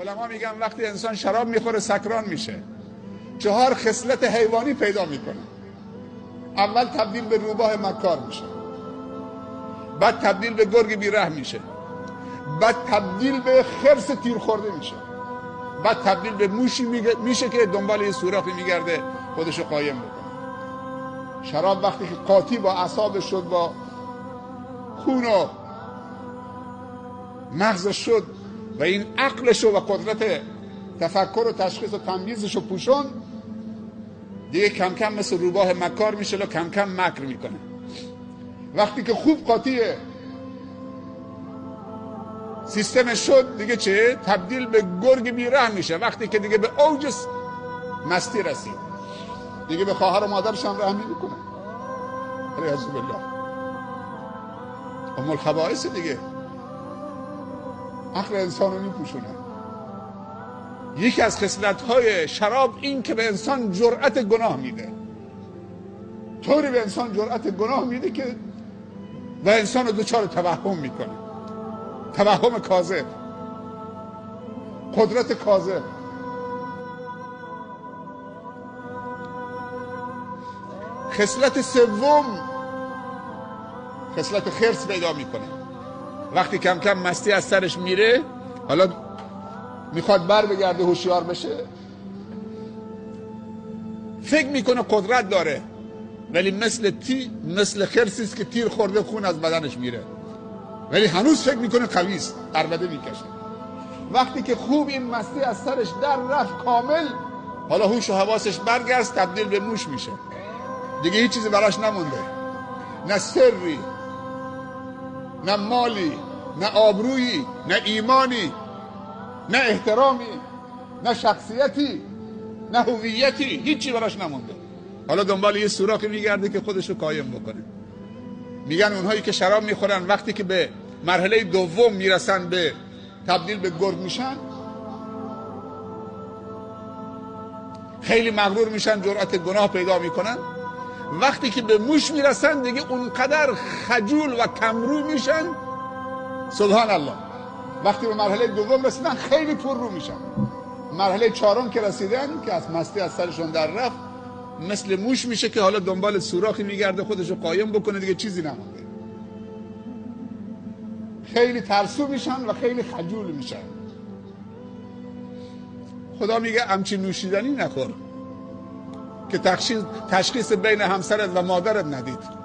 علما میگن وقتی انسان شراب میخوره سکران میشه، 4 خصلت حیوانی پیدا میکنه. اول تبدیل به روباه مکار میشه، بعد تبدیل به گرگ بیره میشه، بعد تبدیل به خرس تیر خورده میشه، بعد تبدیل به موشی میشه که دنبال یه سوراخی میگرده خودشو قایم بکنه. شراب وقتی که قاطی با اعصابش شد، با خون و مغزش شد و این عقلش و قدرت تفکر و تشخیص و تمییزش رو پوشون، دیگه کم کم مثل روباه مکار میشه و کم کم مکر میکنه. وقتی که خوب قاطیه سیستمش شد، دیگه چه؟ تبدیل به گرگ بیره میشه. وقتی که دیگه به اوج مستی رسید، دیگه به خواهر و مادرش هم رحم نمیکنه. علیاذ بالله. ام الخبائث دیگه عقل انسان رو میپوشونه. یکی از خصلت‌های شراب این که به انسان جرأت گناه میده، طوری به انسان جرأت گناه میده که و انسان رو دچار توهم میکنه، توهم کاذب، قدرت کاذب. خصلت سوم خصلت خرس پیدا میکنه. وقتی کم کم مستی از سرش میره، حالا میخواد بر بگرده هوشیار بشه، فکر میکنه قدرت داره، ولی مثل خرسی است که تیر خورده خون از بدنش میره، ولی هنوز فکر میکنه قوی است، عربده میکشه. وقتی که خوب این مستی از سرش در رفت کامل، حالا هوش و حواسش برگشت، تبدیل به موش میشه. دیگه هیچ چیزی براش نمونده، نه سری، نه مالی، نه آبرویی، نه ایمانی، نه احترامی، نه شخصیتی، نه هویتی، هیچی براش نمونده. حالا دنبال یه سوراخی میگرده که خودشو قایم بکنه. میگن اونهایی که شراب میخورن وقتی که به مرحله دوم میرسن، به تبدیل به گرگ میشن، خیلی مغرور میشن، جرأت گناه پیدا میکنن. وقتی که به موش میرسن دیگه اونقدر خجول و کمرو میشن، سبحان الله. وقتی به مرحله دوم رسیدن خیلی پر رو میشن. مرحله 4 که رسیدن، که از مستی از سرشون در رفت، مثل موش میشه که حالا دنبال سوراخی میگرده خودشو قایم بکنه، دیگه چیزی نمونده. خیلی ترسو میشن و خیلی خجول میشن. خدا میگه همچین نوشیدنی نخور که تشخیص بین همسرت و مادرت ندید.